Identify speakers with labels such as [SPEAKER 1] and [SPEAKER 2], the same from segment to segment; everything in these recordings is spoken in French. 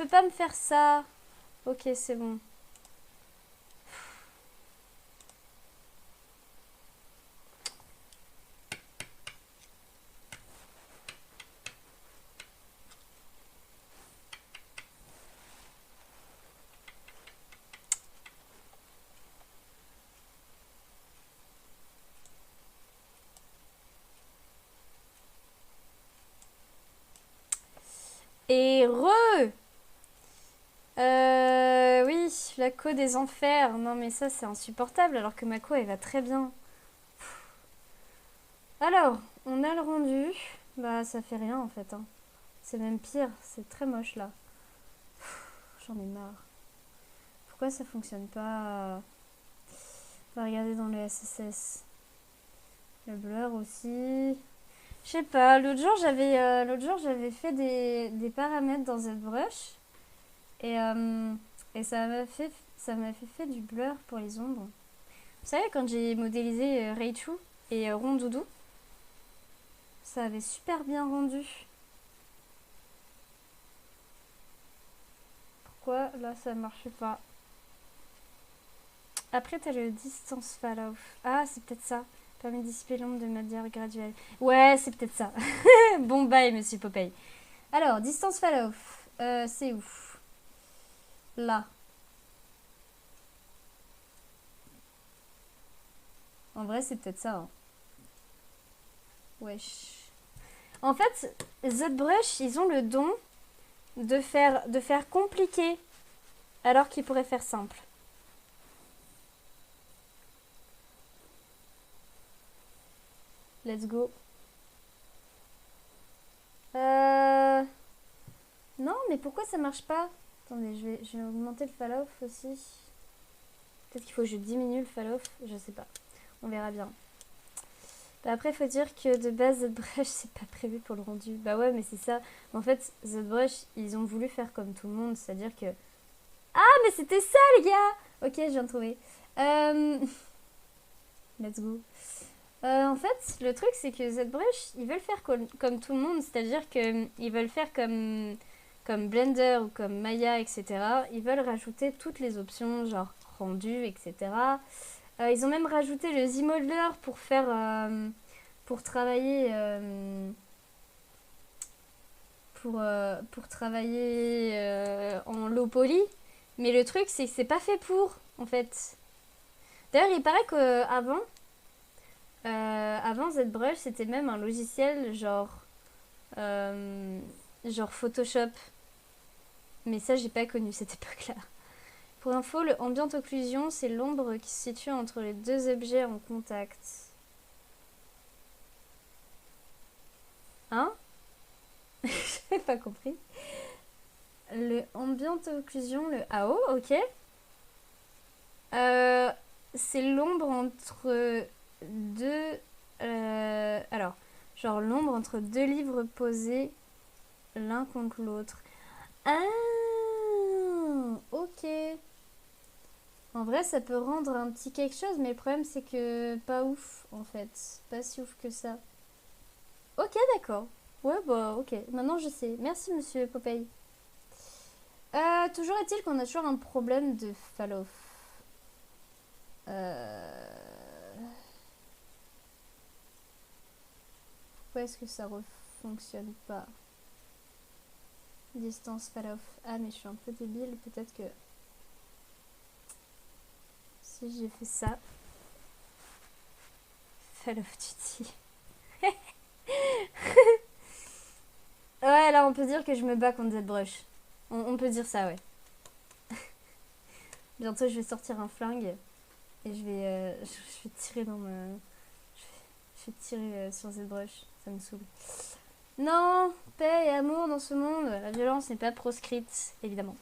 [SPEAKER 1] peux pas me faire ça. Ok, c'est bon. Et oui, la co des enfers. Non mais ça c'est insupportable alors que ma co elle va très bien. Alors, on a le rendu. Bah ça fait rien en fait. Hein. C'est même pire, c'est très moche là. J'en ai marre. Pourquoi ça fonctionne pas? On va regarder dans le SSS. Le blur aussi. Je sais pas, l'autre jour j'avais fait des paramètres dans ZBrush et, euh, et ça m'a fait du blur pour les ombres. Vous savez quand j'ai modélisé Raichu et Rondoudou, ça avait super bien rendu. Pourquoi là ça marche pas? Après t'as le distance fall-off. Ah c'est peut-être ça. Permet de dissiper l'ombre de manière graduelle. Ouais c'est peut-être ça. Bon bye monsieur Popeye. Alors distance fall-off. C'est où? Là. En vrai, c'est peut-être ça. Hein. Wesh. En fait, ZBrush, ils ont le don de faire compliqué alors qu'ils pourraient faire simple. Let's go. Non, mais pourquoi ça marche pas? Attendez, je vais augmenter le fall-off aussi. Peut-être qu'il faut que je diminue le fall-off. Je sais pas. On verra bien. Bah après, faut dire que de base, ZBrush, c'est pas prévu pour le rendu. Bah ouais, mais c'est ça. En fait, ZBrush, ils ont voulu faire comme tout le monde. C'est-à-dire que... Ah, mais c'était ça, les gars! Ok, je viens de trouver. Let's go. En fait, le truc, c'est que ZBrush, ils veulent faire comme tout le monde. C'est-à-dire qu'ils veulent faire comme Blender ou comme Maya, etc. Ils veulent rajouter toutes les options, genre rendu, etc. Ils ont même rajouté le Z-Modeler pour faire... pour travailler... pour travailler en low poly. Mais le truc, c'est que c'est pas fait pour, en fait. D'ailleurs, il paraît qu'avant, avant ZBrush, c'était même un logiciel genre Photoshop. Mais ça, j'ai pas connu cette époque-là. Pour info, le ambient occlusion, c'est l'ombre qui se situe entre les deux objets en contact. Hein? J'ai pas compris. Le ambient occlusion, le AO, ok. C'est l'ombre entre deux... alors, genre l'ombre entre deux livres posés l'un contre l'autre. Ah, ok. En vrai, ça peut rendre un petit quelque chose, mais le problème, c'est que pas ouf, en fait. Pas si ouf que ça. Ok, d'accord. Ouais, bah, ok. Maintenant, je sais. Merci, monsieur Popeye. Toujours est-il qu'on a toujours un problème de fall-off. Pourquoi est-ce que ça fonctionne pas? Distance fall-off. Ah, mais je suis un peu débile. Peut-être que si j'ai fait ça... Fall-off duty. Ouais, là, on peut dire que je me bats contre ZBrush. On peut dire ça, ouais. Bientôt, je vais sortir un flingue et je vais tirer dans ma... Je vais tirer sur ZBrush. Ça me saoule. Non, paix et amour dans ce monde. La violence n'est pas proscrite, évidemment.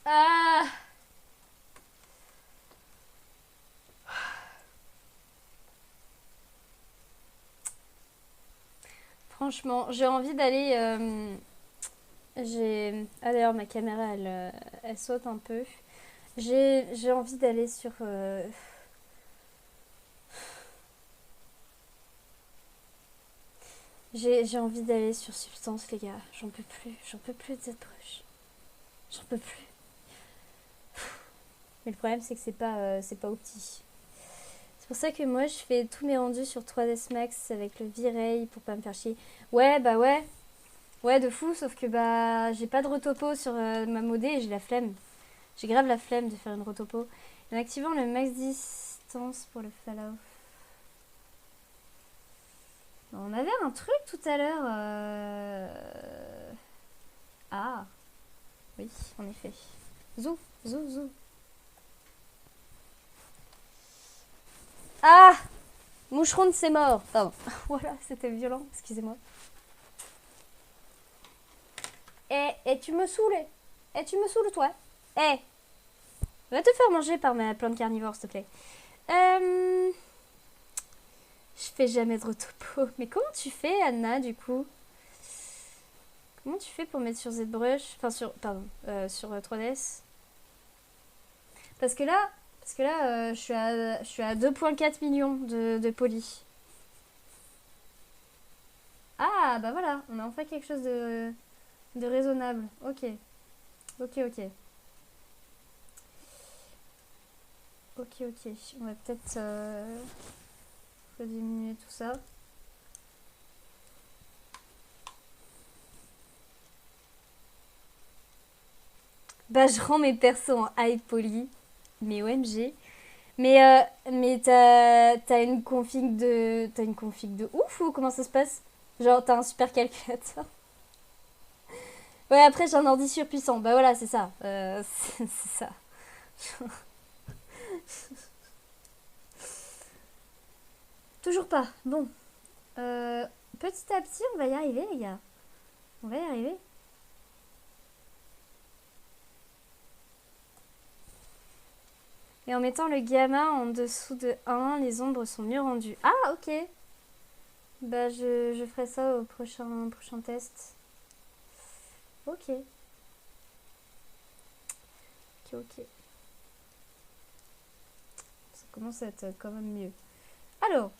[SPEAKER 1] Ah! Franchement, j'ai envie d'aller... Ah d'ailleurs, ma caméra, elle saute un peu. J'ai envie d'aller sur... J'ai envie d'aller sur Substance, les gars. J'en peux plus de cette brush. J'en peux plus. Mais le problème, c'est que c'est pas opti. C'est pour ça que moi, je fais tous mes rendus sur 3ds Max avec le V-Ray pour pas me faire chier. Ouais, bah ouais. Ouais, de fou, sauf que bah j'ai pas de retopo sur ma modé et j'ai la flemme. J'ai grave la flemme de faire une retopo. En activant le max distance pour le follow. On avait un truc tout à l'heure. Ah, oui, en effet. Zou, zou, zou. Ah, moucheron, c'est mort. Pardon. Voilà, c'était violent, excusez-moi. Et tu me saoules. Et tu me saoules, toi. Eh, va te faire manger par ma plante carnivore, s'il te plaît. Je fais jamais de retopo. Mais comment tu fais, Anna, du coup? Comment tu fais pour mettre sur ZBrush? Enfin, sur 3DS? Parce que là, je suis à 2,4 millions de poly. Ah, bah voilà, on a enfin quelque chose de raisonnable. Ok. Ok, ok. Ok, ok. On va peut-être diminuer tout ça. Bah, je rends mes persos en high poly. Mais OMG. Mais t'as une config de. T'as une config de ouf ou comment ça se passe? Genre, t'as un super calculateur. Ouais, après, j'ai un ordi surpuissant. Bah voilà, c'est ça. C'est ça. Toujours pas. Bon. Petit à petit, on va y arriver, les gars. On va y arriver. Et en mettant le gamma en dessous de 1, les ombres sont mieux rendues. Ah, ok. Bah, je ferai ça au prochain test. Ok. Ok, ok. Ça commence à être quand même mieux. Alors.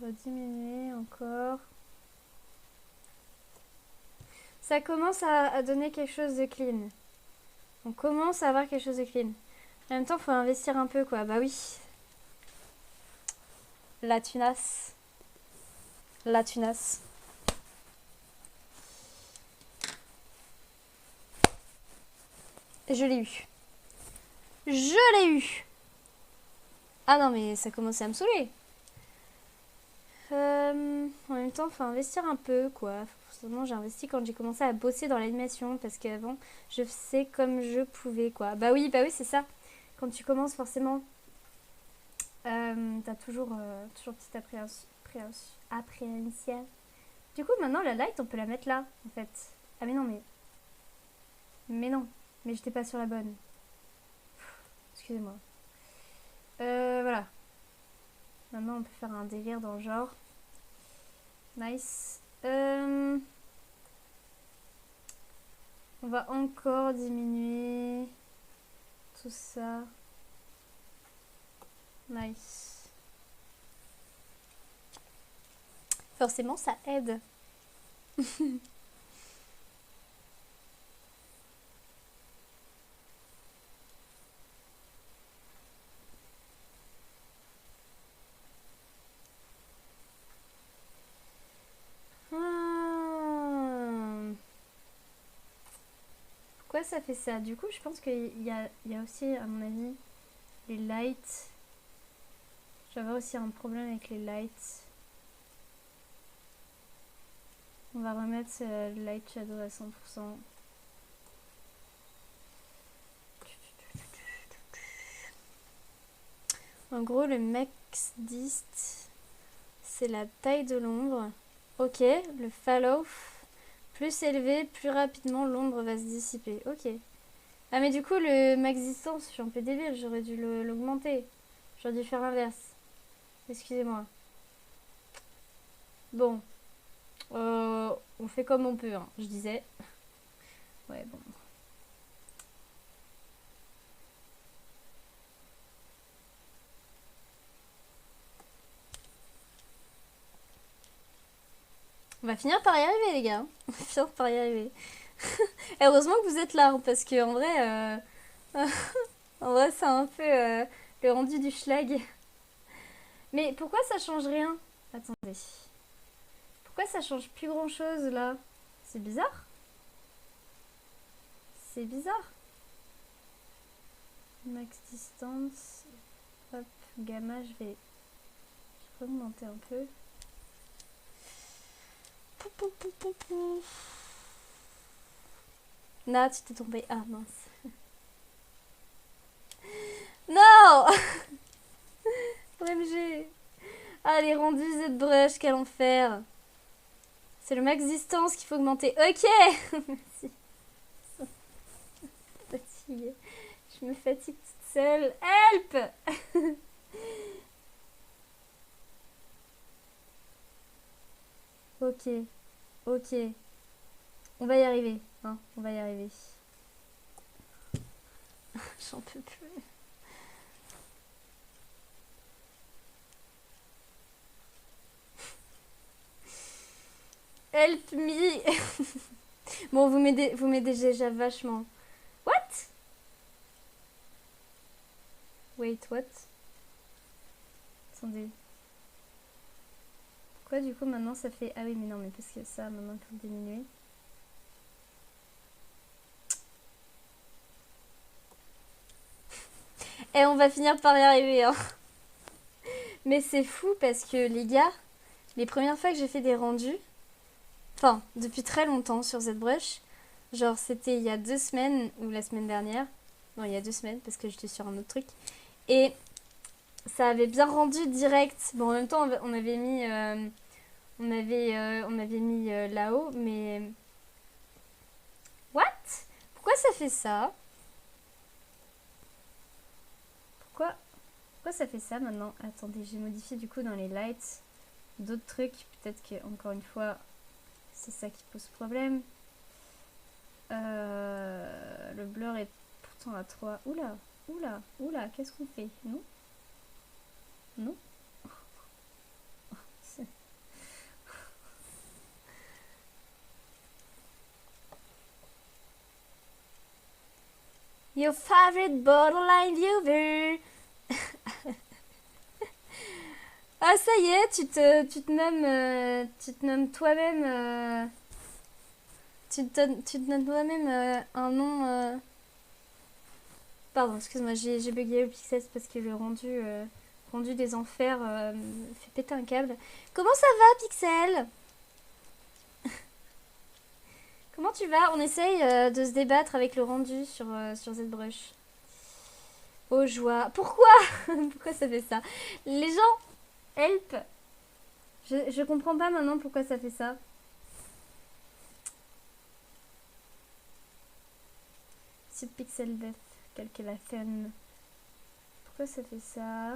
[SPEAKER 1] On va diminuer encore. Ça commence à donner quelque chose de clean. On commence à avoir quelque chose de clean. En même temps, il faut investir un peu, quoi. Bah oui. La tunasse. La tunasse. Je l'ai eu. Je l'ai eu. Ah non, mais ça commençait à me saouler. En même temps, il faut investir un peu, quoi. Forcément, j'ai investi quand j'ai commencé à bosser dans l'animation, parce qu'avant, je faisais comme je pouvais, quoi. Bah oui, c'est ça. Quand tu commences, forcément, t'as toujours petite appréhension. Du coup, maintenant, la light, on peut la mettre là, en fait. Ah mais non, mais non. Mais j'étais pas sur la bonne. Excusez-moi. Voilà. Maintenant, on peut faire un délire dans le genre. Nice. On va encore diminuer tout ça. Nice. Forcément, ça aide. Pourquoi ça fait ça? Du coup, je pense qu'il y a aussi, à mon avis, les lights. J'avais aussi un problème avec les lights. On va remettre le light shadow à 100%. En gros, le max dist, c'est la taille de l'ombre. Ok, le fall-off, plus élevé, plus rapidement l'ombre va se dissiper. Ok. Ah mais du coup, le max distance, je suis un peu débile, j'aurais dû l'augmenter. J'aurais dû faire l'inverse. Excusez-moi. Bon. On fait comme on peut, hein, je disais. Ouais, bon. va finir par y arriver, les gars. On va finir par y arriver. Et heureusement que vous êtes là, hein, parce que en vrai, en vrai, c'est un peu le rendu du schlag. Mais pourquoi ça change rien? Attendez. Pourquoi ça change plus grand chose là? C'est bizarre. C'est bizarre. Max distance. Hop, gamma, je vais augmenter un peu. Là, tu t'es tombé. Ah mince. Non. OMG. Ah, les rendus ZBrush, quel enfer. C'est le max distance qu'il faut augmenter. Ok. Merci. Fatiguée. Je me fatigue toute seule. Help. Ok. Ok. On va y arriver. Hein, on va y arriver. J'en peux plus. Help me. Bon, vous m'aidez déjà vachement. What? Wait, what? Attendez. Pourquoi du coup maintenant ça fait... Ah oui, mais non, mais parce que ça, maintenant il faut diminuer. Et on va finir par y arriver, hein. Mais c'est fou parce que les gars, les premières fois que j'ai fait des rendus, enfin, depuis très longtemps sur ZBrush, genre c'était il y a 2 semaines ou la semaine dernière. Non, il y a 2 semaines parce que j'étais sur un autre truc. Et ça avait bien rendu direct. Bon, en même temps, on avait mis, là-haut, mais... What? Pourquoi ça fait ça? Pourquoi ça fait ça maintenant? Attendez, j'ai modifié du coup dans les lights d'autres trucs. Peut-être que, encore une fois, c'est ça qui pose problème. Le blur est pourtant à 3. Oula, oula, oula, qu'est-ce qu'on fait? Non? Non? Your favorite borderline viewer. Ah, ça y est, tu te nommes toi-même, tu te donnes toi-même un nom. Pardon, excuse-moi, j'ai bugué le Pixel parce que le rendu des enfers fait péter un câble. Comment ça va, Pixel? Comment tu vas? On essaye de se débattre avec le rendu sur ZBrush. Oh joie. Pourquoi? Pourquoi ça fait ça? Les gens, help. Je comprends pas maintenant pourquoi ça fait ça. Subpixel depth, calculation. Pourquoi ça fait ça?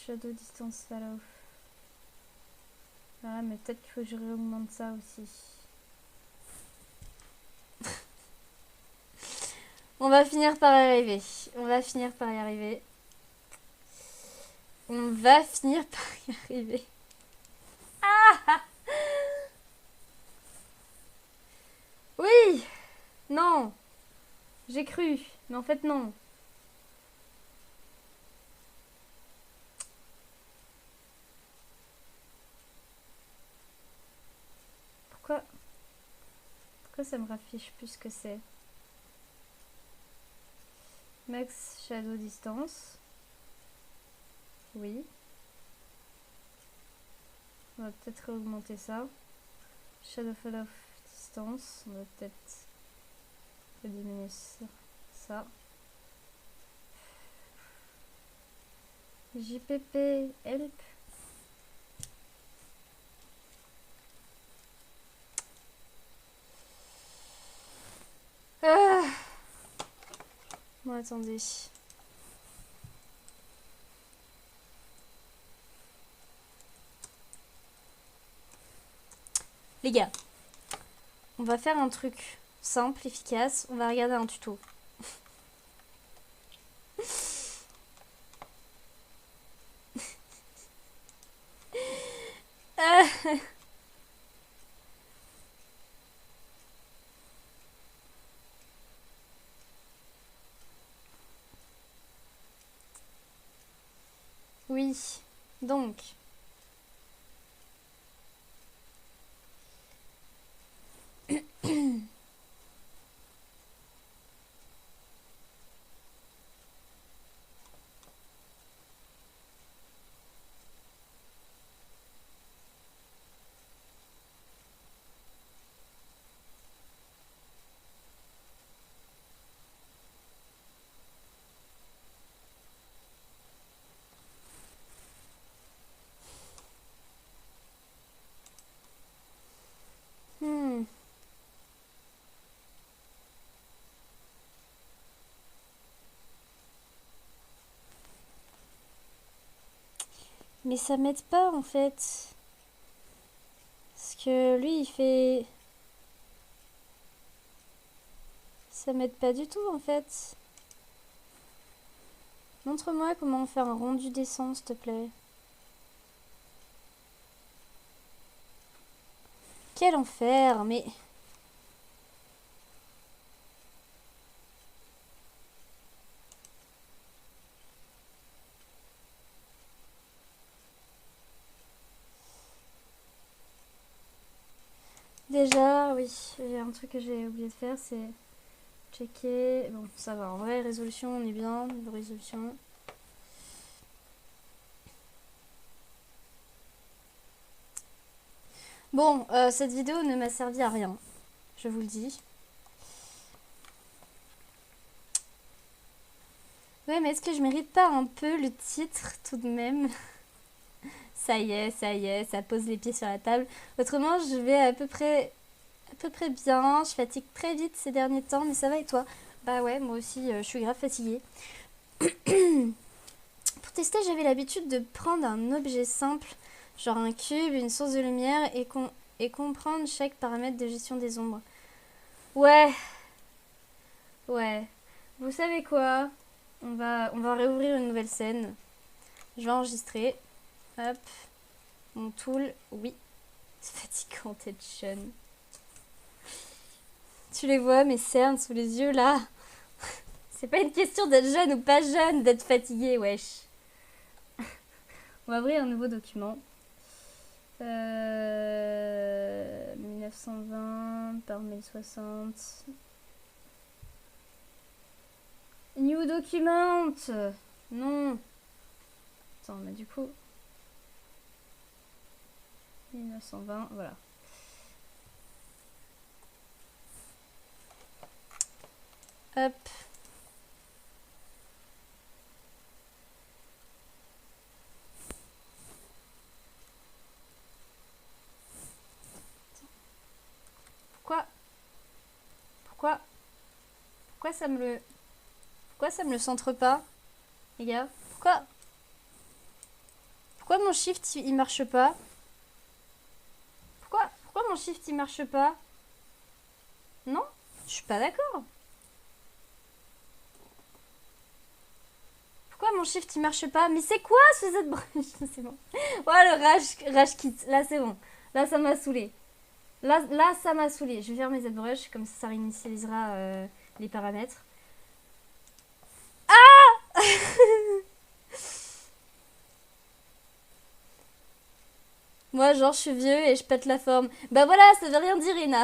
[SPEAKER 1] Shadow distance fall off. Ah, mais peut-être qu'il faut que je réaugmente ça aussi. On va finir par y arriver. On va finir par y arriver. On va finir par y arriver. Ah! Oui! Non! J'ai cru. Mais en fait, non. Pourquoi ça me raffiche plus ce que c'est? Max shadow distance. Oui. On va peut-être augmenter ça. Shadow fall off distance. On va peut-être diminuer ça. JPP help. Ah. Bon, attendez. Les gars, on va faire un truc simple, efficace. On va regarder un tuto. Oui, donc. Hmm. Mais ça m'aide pas en fait. Parce que lui il fait... Ça m'aide pas du tout en fait. Montre-moi comment on fait un rendu dessin s'il te plaît. Quel enfer, mais... Déjà, oui, j'ai un truc que j'ai oublié de faire, c'est checker... Bon, ça va, en vrai, résolution, on est bien, niveau résolution. Bon, cette vidéo ne m'a servi à rien, je vous le dis. Ouais, mais est-ce que je mérite pas un peu le titre tout de même? Ça y est, ça pose les pieds sur la table. Autrement, je vais à peu près bien. Je fatigue très vite ces derniers temps, mais ça va et toi? Bah ouais, moi aussi, je suis grave fatiguée. Pour tester, j'avais l'habitude de prendre un objet simple, genre un cube, une source de lumière, et comprendre chaque paramètre de gestion des ombres. Ouais, ouais. Vous savez quoi? On va réouvrir une nouvelle scène. Je vais enregistrer. Hop. Mon tool. Oui. C'est fatigant d'être jeune. Tu les vois, mes cernes sous les yeux, là? C'est pas une question d'être jeune ou pas jeune, d'être fatigué, wesh. On va ouvrir un nouveau document. 1920 par 1060. New document. Non. Attends, mais du coup... 1920, voilà. Hop. Pourquoi ça me le... Pourquoi ça me le centre pas, les gars? Pourquoi mon shift il marche pas? Pourquoi mon shift il marche pas? Non? Je suis pas d'accord. Pourquoi mon shift il marche pas? Mais c'est quoi ce ZBrush? C'est bon. Ouais, le rage kit. Là, c'est bon. Là, ça m'a saoulé. Là, ça m'a saoulé. Je vais faire mes ZBrush, comme ça réinitialisera les paramètres. Ah! Moi, genre, je suis vieux et je pète la forme. Bah voilà, ça veut rien dire, Ina.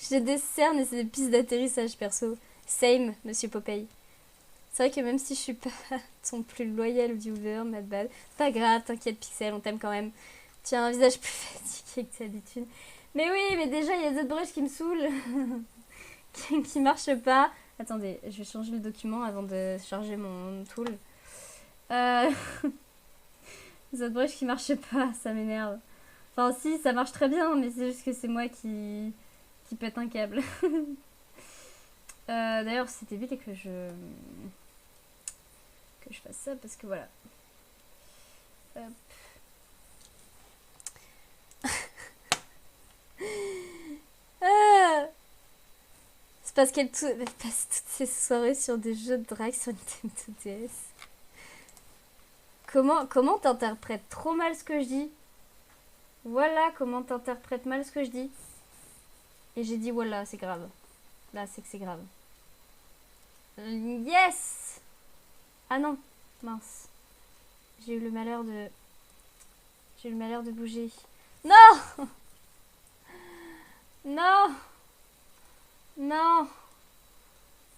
[SPEAKER 1] J'ai des cernes et c'est des pistes d'atterrissage, perso. Same, monsieur Popeye. C'est vrai que même si je suis pas ton plus loyal viewer, ma bad, pas grave, t'inquiète, Pixel, on t'aime quand même. Tu as un visage plus fatigué que d'habitude. Mais oui, mais déjà, il y a ZBrush qui me saoule. qui marche pas. Attendez, je vais changer le document avant de charger mon tool. ZBrush qui marche pas, ça m'énerve. Enfin, si, ça marche très bien, mais c'est juste que c'est moi qui pète un câble. D'ailleurs, c'était vite que je fasse ça parce que voilà. Hop. parce qu'elle passe toutes ses soirées sur des jeux de drague sur Nintendo DS. Comment t'interprètes trop mal ce que je dis? Voilà comment t'interprètes mal ce que je dis. Et j'ai dit voilà, c'est grave. Là, c'est que c'est grave. Yes! Ah non, mince. J'ai eu le malheur de... J'ai eu le malheur de bouger. Non! Non! Non!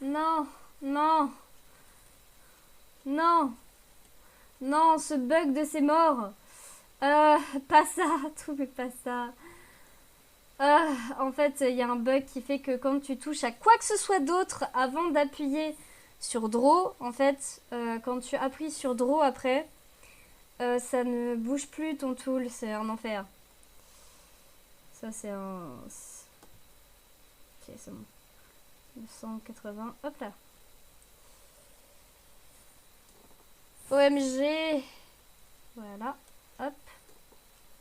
[SPEAKER 1] Non! Non! Non! Non, ce bug de ces morts! Pas ça, tout mais pas ça. En fait, il y a un bug qui fait que quand tu touches à quoi que ce soit d'autre avant d'appuyer sur Draw, en fait, quand tu appuies sur Draw après, ça ne bouge plus ton tool, c'est un enfer. Ça, c'est un... Ok, c'est bon. 280, hop là. OMG. Voilà, hop.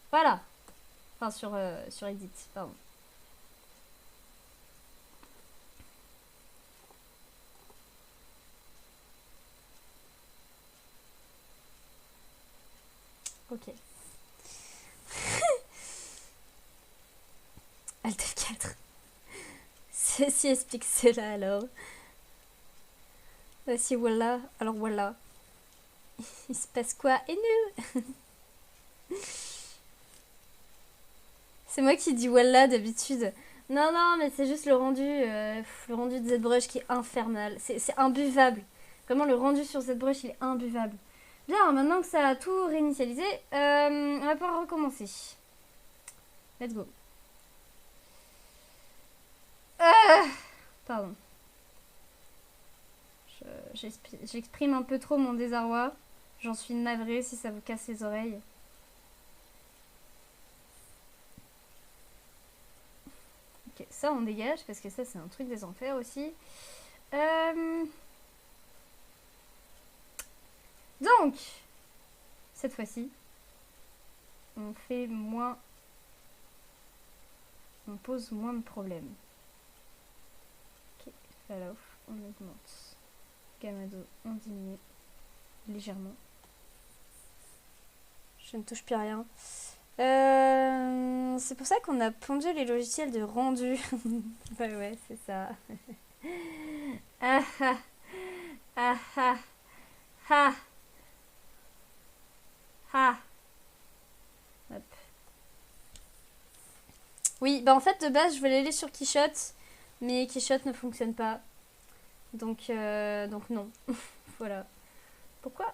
[SPEAKER 1] Voilà. Enfin, sur Edit, pardon. Ok. Alt F4. Ceci explique cela alors. Voici voilà. Alors voilà. Il se passe quoi? Et nous? C'est moi qui dis voilà d'habitude. Non, non, mais c'est juste le rendu de ZBrush qui est infernal. C'est imbuvable. Vraiment, le rendu sur ZBrush, il est imbuvable. Bien, maintenant que ça a tout réinitialisé, on va pouvoir recommencer. Let's go. Pardon. J'exprime un peu trop mon désarroi. J'en suis navrée si ça vous casse les oreilles. Ok, ça on dégage parce que ça c'est un truc des enfers aussi. Donc, cette fois-ci, on fait moins... On pose moins de problèmes. Ok, fall off, on augmente. Gamado, on diminue légèrement. Je ne touche plus à rien. C'est pour ça qu'on a pondu les logiciels de rendu. Bah ouais, c'est ça. Ah ah ah ah ah ah. Hop. Oui, bah en fait de base je voulais aller sur Quichotte, mais Quichotte ne fonctionne pas. Donc non. Voilà. Pourquoi?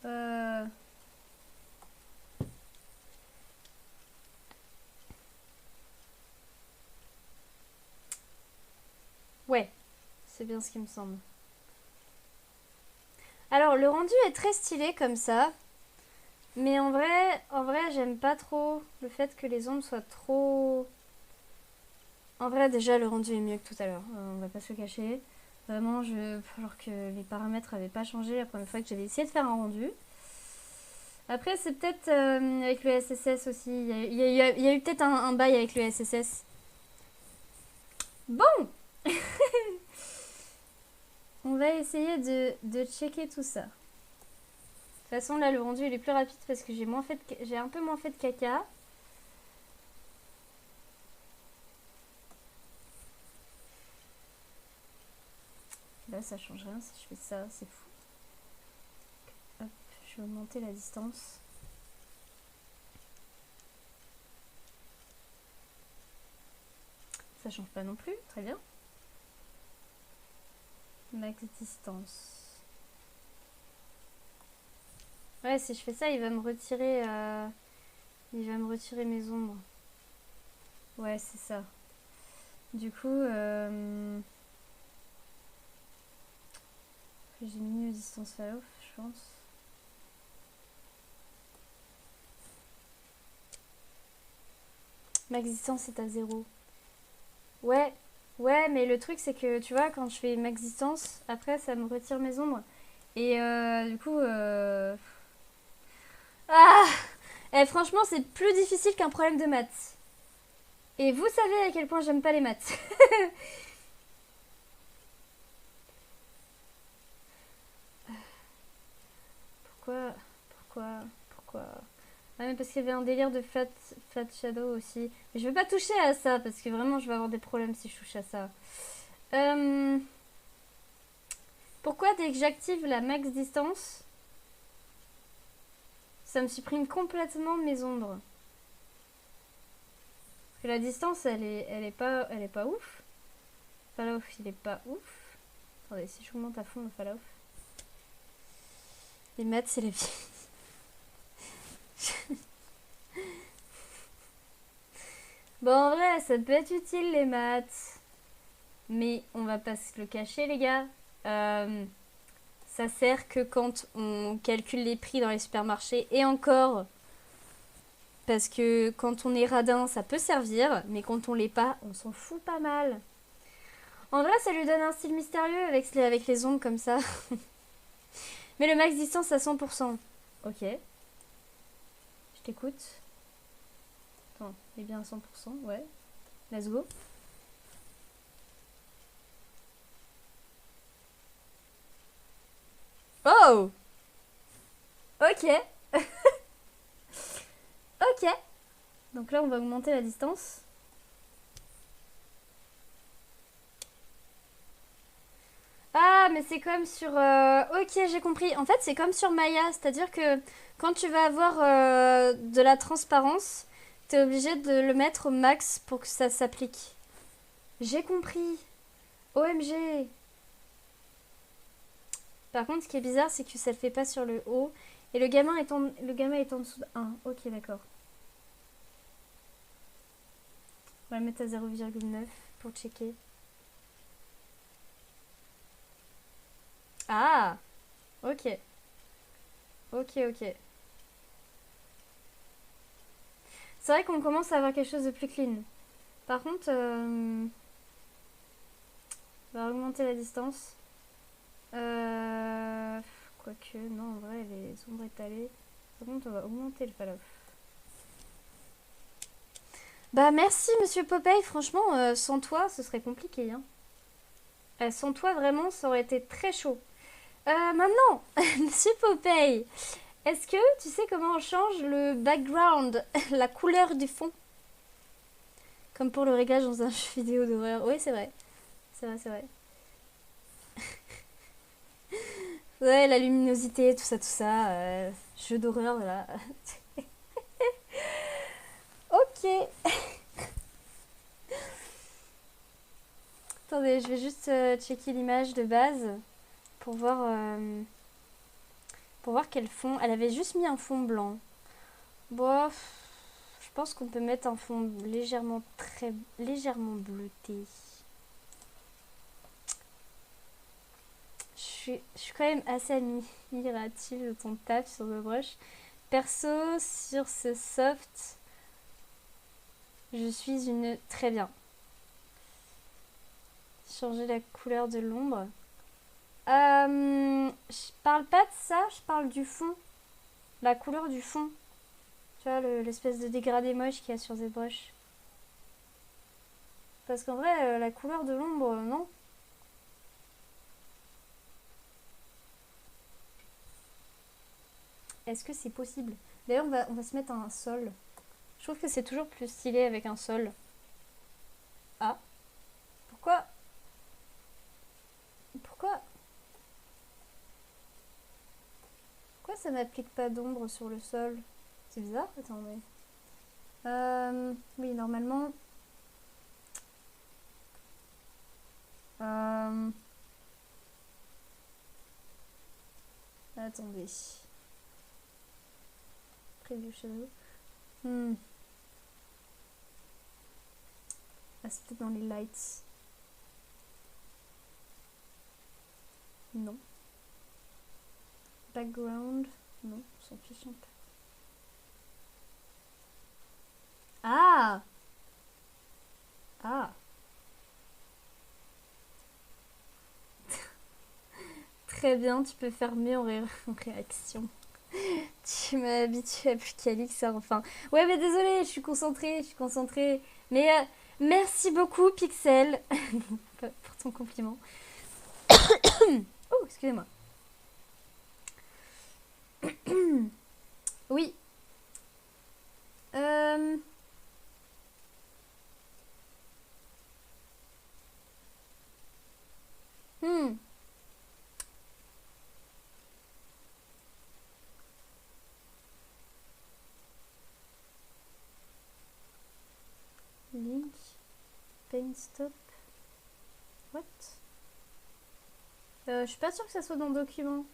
[SPEAKER 1] Euh... Ouais, c'est bien ce qui me semble. Alors le rendu est très stylé comme ça. Mais en vrai, j'aime pas trop le fait que les ombres soient trop... En vrai, déjà, le rendu est mieux que tout à l'heure. On va pas se le cacher. Vraiment, alors que les paramètres avaient pas changé la première fois que j'avais essayé de faire un rendu. Après, c'est peut-être avec le SSS aussi. Il y a eu peut-être un bail avec le SSS. Bon. On va essayer de checker tout ça. De toute façon, là, le rendu, il est plus rapide parce que j'ai un peu moins fait de caca. Là, ça change rien si je fais ça, c'est fou. Hop, je vais augmenter la distance. Ça change pas non plus, très bien. Max distance. Ouais, si je fais ça, il va me retirer mes ombres. Ouais, c'est ça. Du coup, j'ai mis distance fall off, je pense. Max distance est à 0. Ouais, ouais, mais le truc c'est que tu vois, quand je fais max distance, après ça me retire mes ombres. Et du coup... Ah franchement, c'est plus difficile qu'un problème de maths. Et vous savez à quel point j'aime pas les maths. Pourquoi Pourquoi Ah mais parce qu'il y avait un délire de flat shadow aussi. Mais je vais pas toucher à ça parce que vraiment je vais avoir des problèmes si je touche à ça. Pourquoi dès que j'active la max distance, ça me supprime complètement mes ombres? Parce que la distance elle est pas ouf. Fall off il est pas ouf. Attendez, si je vous monte à fond le fall off. Les maths c'est la vie. Bon en vrai ça peut être utile les maths. Mais on va pas se le cacher les gars. Ça sert que quand on calcule les prix dans les supermarchés. Et encore, parce que quand on est radin, ça peut servir. Mais quand on l'est pas, on s'en fout pas mal. En vrai, ça lui donne un style mystérieux avec les ombres comme ça. Mais le max distance à 100%. Ok. Je t'écoute. Attends, il est bien à 100%, ouais. Let's go. Oh! Ok. Ok. Donc là, on va augmenter la distance. Ah, mais c'est comme sur... Ok, j'ai compris. En fait, c'est comme sur Maya. C'est-à-dire que quand tu vas avoir de la transparence, t'es obligé de le mettre au max pour que ça s'applique. J'ai compris. OMG. Par contre, ce qui est bizarre, c'est que ça le fait pas sur le haut. Et le gamin est en dessous de 1. Ok, d'accord. On va le mettre à 0,9 pour checker. Ah! Ok. Ok, ok. C'est vrai qu'on commence à avoir quelque chose de plus clean. Par contre, on va augmenter la distance. Quoique, non, en vrai, les ombres étalées. Par contre, on va augmenter le fall-off. Bah, merci, monsieur Popeye. Franchement, sans toi, ce serait compliqué. Hein. Sans toi, vraiment, ça aurait été très chaud. Maintenant, monsieur Popeye, est-ce que tu sais comment on change le background, la couleur du fond? Comme pour le réglage dans un jeu vidéo d'horreur. Oui, c'est vrai. C'est vrai, c'est vrai. Ouais, la luminosité, tout ça, tout ça. Jeu d'horreur, là. Ok. Attendez, je vais juste checker l'image de base pour voir quel fond. Elle avait juste mis un fond blanc. Bof. Je pense qu'on peut mettre un fond légèrement bleuté. Je suis quand même assez admirative de ton taf sur le brush. Perso, sur ce soft, je suis une... Très bien. Changer la couleur de l'ombre. Je parle pas de ça, je parle du fond. La couleur du fond. Tu vois, l'espèce de dégradé moche qu'il y a sur ZBrush. Parce qu'en vrai, la couleur de l'ombre, non. Est-ce que c'est possible? D'ailleurs, on va se mettre un sol. Je trouve que c'est toujours plus stylé avec un sol. Ah. Pourquoi Pourquoi Pourquoi ça n'applique pas d'ombre sur le sol? C'est bizarre. Attendez. Oui, normalement... Attendez. Preview shadow. Ah, c'est peut-être dans les lights. Non. Background. Non, on s'en fiche un peu. Ah! très bien, tu peux fermer en réaction. Tu m'as habitué à plus Calix, hein, enfin. Ouais, mais désolé, je suis concentrée. Mais merci beaucoup, Pixel, pour ton compliment. Oh, excusez-moi. Oui. Euh... hmm. Link. Paint stop. What? Je suis pas sûre que ça soit dans le document.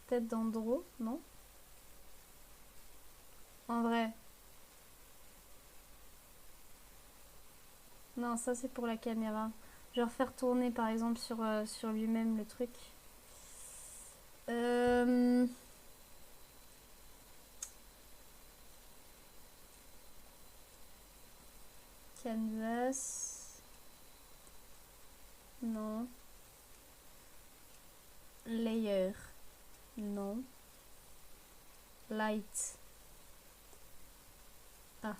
[SPEAKER 1] Peut-être dans Draw, non? En vrai. Non, ça c'est pour la caméra. Je vais refaire tourner par exemple sur lui-même le truc. Canvas. Non. Layer. Non. Light. Ah.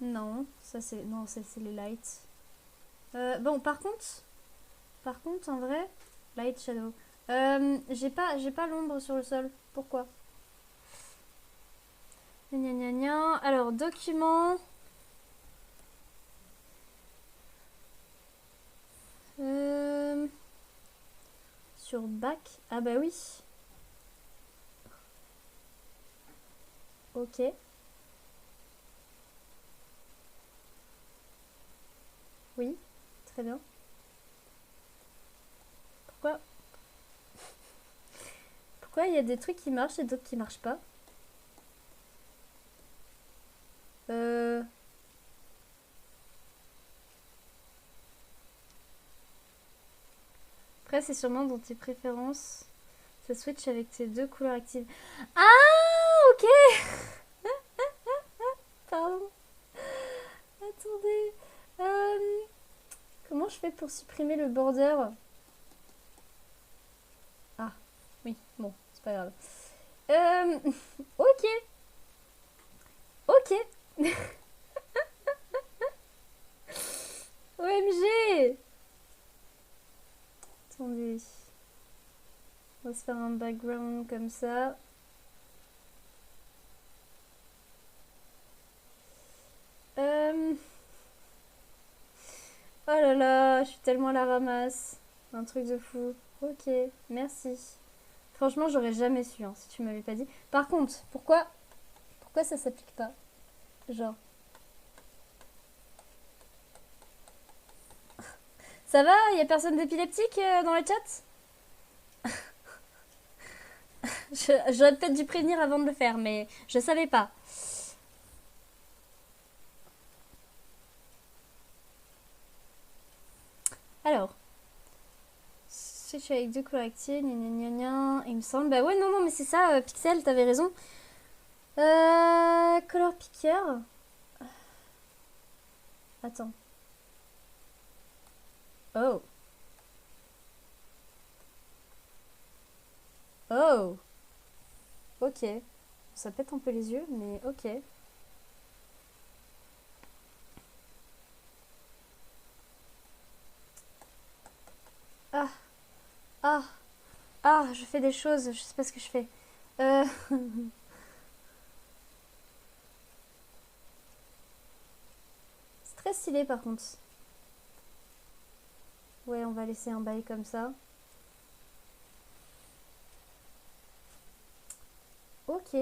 [SPEAKER 1] Non, ça c'est. Non, c'est les lights. Bon, par contre, en vrai, light shadow. J'ai pas l'ombre sur le sol. Pourquoi? Gna gna gna. Alors, document. Sur back. Ah bah oui. Ok. Oui. Très bien. Pourquoi Pourquoi il y a des trucs qui marchent et d'autres qui marchent pas? Euh... Après, c'est sûrement dans tes préférences. Ça switch avec tes deux couleurs actives. Ah, ok. Pardon. Attendez. Comment je fais pour supprimer le border? Ah, oui, bon, c'est pas grave. Ok, ok. OMG. Attendez. On va se faire un background comme ça. Oh là là, je suis tellement à la ramasse. Un truc de fou. Ok, merci. Franchement, j'aurais jamais su hein, si tu m'avais pas dit. Par contre, pourquoi ça s'applique pas? Genre, ça va? Y a personne d'épileptique dans le chat? J'aurais peut-être dû prévenir avant de le faire, mais je savais pas. Alors, switch avec deux couleurs actives, gna gna gna gna, il me semble. Bah ouais, non, non, mais c'est ça, Pixel, t'avais raison. Color picker. Attends. Oh. Oh. Ok. Ça pète un peu les yeux, mais ok. Ah. Ah. Ah, je fais des choses, je sais pas ce que je fais. Euh... C'est très stylé par contre. Ouais, on va laisser un bail comme ça. Ok.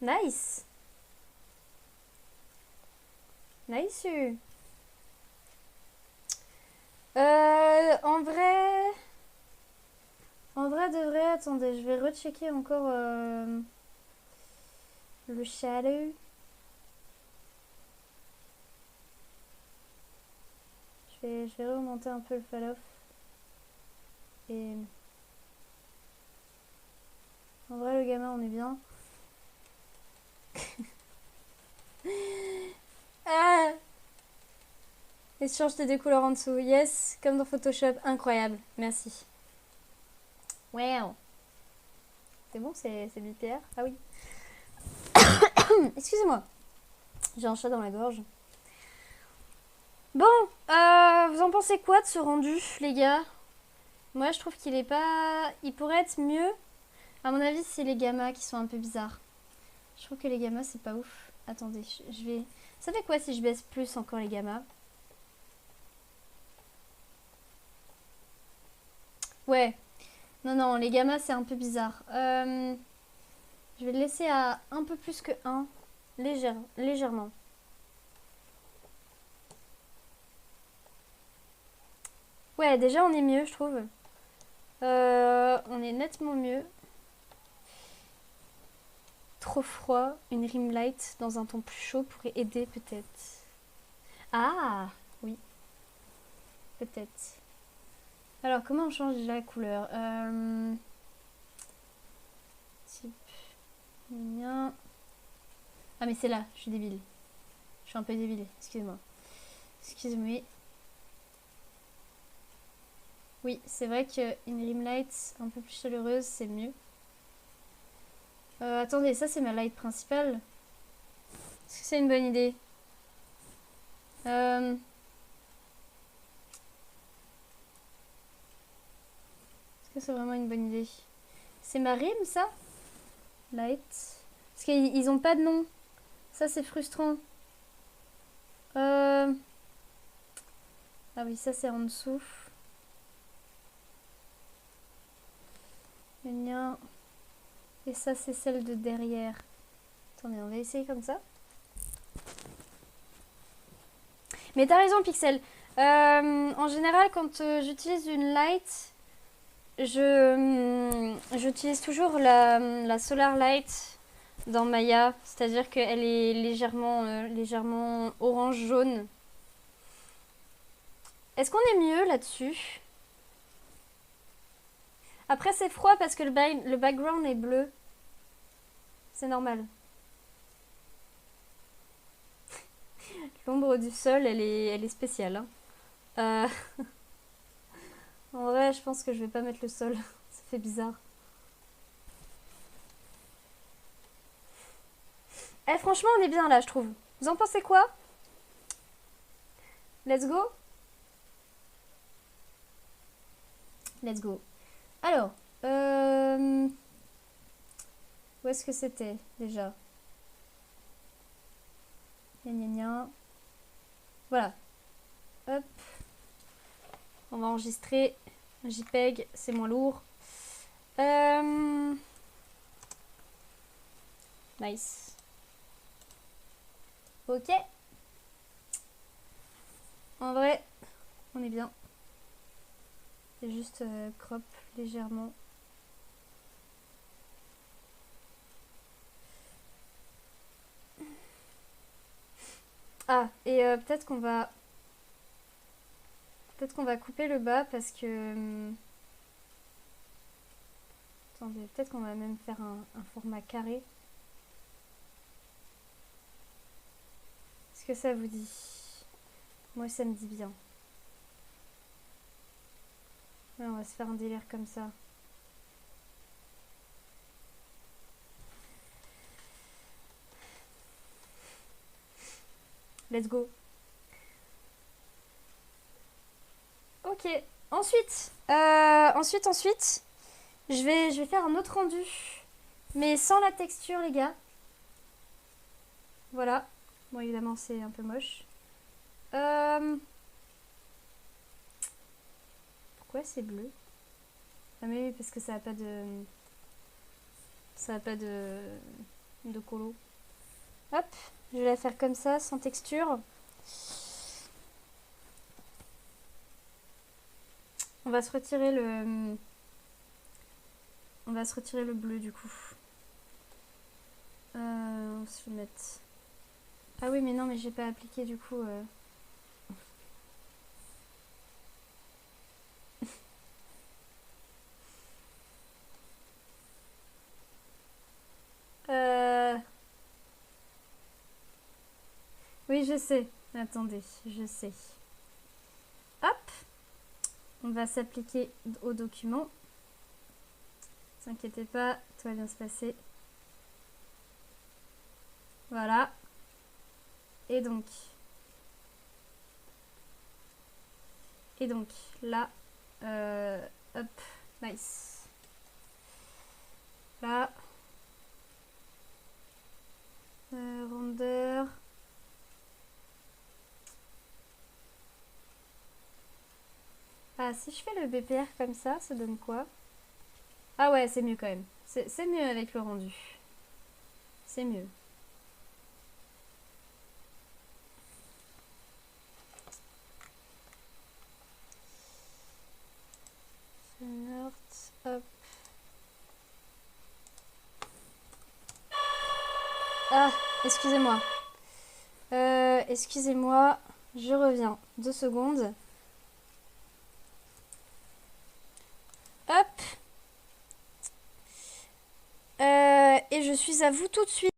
[SPEAKER 1] Nice. Nice. En vrai... En vrai de vrai, attendez, je vais rechecker encore le shadow. Je vais remonter un peu le fall-off. Et... En vrai, le gamin, on est bien. Ah. Et change tes deux couleurs en dessous. Yes, comme dans Photoshop. Incroyable. Merci. Wow. C'est bon, c'est BPR. Ah oui. Excusez-moi. J'ai un chat dans la gorge. Bon, vous en pensez quoi de ce rendu, les gars? Moi, je trouve qu'il est pas... Il pourrait être mieux. À mon avis, c'est les gammas qui sont un peu bizarres. Je trouve que les gammas, c'est pas ouf. Attendez, je vais... Ça fait quoi si je baisse plus encore les gammas? Ouais. Non, non, les gammas, c'est un peu bizarre. Je vais le laisser à un peu plus que 1. Légèrement. Ouais, déjà, on est mieux, je trouve. On est nettement mieux. Trop froid, une rim light dans un ton plus chaud pourrait aider peut-être. Ah, oui, peut-être. Alors, comment on change la couleur Type. Mien. Ah, mais c'est là, je suis débile. Je suis un peu débile, excusez-moi. Excusez-moi. Oui, c'est vrai qu'une rim light un peu plus chaleureuse, c'est mieux. Attendez, ça c'est ma light principale. Est-ce que c'est une bonne idée Est-ce que c'est vraiment une bonne idée? C'est ma rime, ça? Light. Parce qu'ils ont pas de nom. Ça, c'est frustrant. Ah oui, ça, c'est en dessous. Et ça, c'est celle de derrière. Attendez, on va essayer comme ça. Mais t'as raison, Pixel. En général, quand j'utilise une light, j'utilise toujours la Solar Light dans Maya. C'est-à-dire qu'elle est légèrement orange-jaune. Est-ce qu'on est mieux là-dessus? Après, c'est froid parce que le background est bleu. C'est normal. L'ombre du sol, elle est spéciale. Hein. En vrai, je pense que je vais pas mettre le sol. Ça fait bizarre. Eh, franchement, on est bien là, je trouve. Vous en pensez quoi? Let's go? Let's go. Alors, où est-ce que c'était déjà? Gna gna gna. Voilà. Hop. On va enregistrer un JPEG, c'est moins lourd. Nice. Ok. En vrai, on est bien. C'est juste crop légèrement. Ah, et peut-être qu'on va... Peut-être qu'on va couper le bas parce que... Attendez, peut-être qu'on va même faire un format carré. Est-ce que ça vous dit? Moi, ça me dit bien. Ouais, on va se faire un délire comme ça. Let's go. Ok. Ensuite, je vais faire un autre rendu. Mais sans la texture, les gars. Voilà. Bon, évidemment, c'est un peu moche. Pourquoi c'est bleu? Ah mais oui, parce que ça a pas de... Ça a pas de colo. Hop, je vais la faire comme ça, sans texture. On va se retirer le... On va se retirer le bleu du coup. On va se le mettre... Ah oui, mais non, mais j'ai pas appliqué du coup... je sais. Attendez, je sais. Hop. On va s'appliquer au document. Ne vous inquiétez pas, tout va bien se passer. Voilà. Et donc là, hop, nice. Là, rondeur. Ah, si je fais le BPR comme ça donne quoi? Ah ouais, c'est mieux quand même. C'est mieux avec le rendu. C'est mieux. Hop. Ah, excusez-moi. Excusez-moi, je reviens. 2 secondes. Hop. Et je suis à vous tout de suite.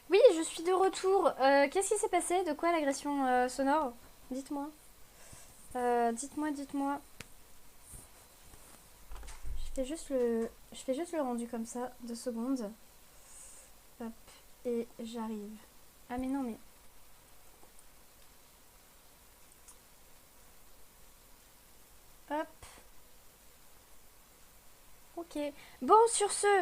[SPEAKER 1] Oui, je suis de retour. Qu'est-ce qui s'est passé? De quoi l'agression sonore? Dites-moi. Dites-moi. Je fais juste le rendu comme ça. 2 secondes. Hop. Et j'arrive. Ah mais non mais... Hop. Ok. Bon, sur ce,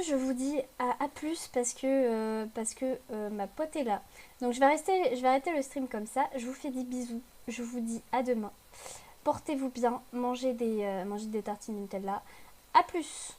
[SPEAKER 1] je vous dis à plus parce que ma pote est là. Donc je vais arrêter le stream comme ça. Je vous fais des bisous. Je vous dis à demain. Portez-vous bien. Mangez des tartines Nutella. À plus.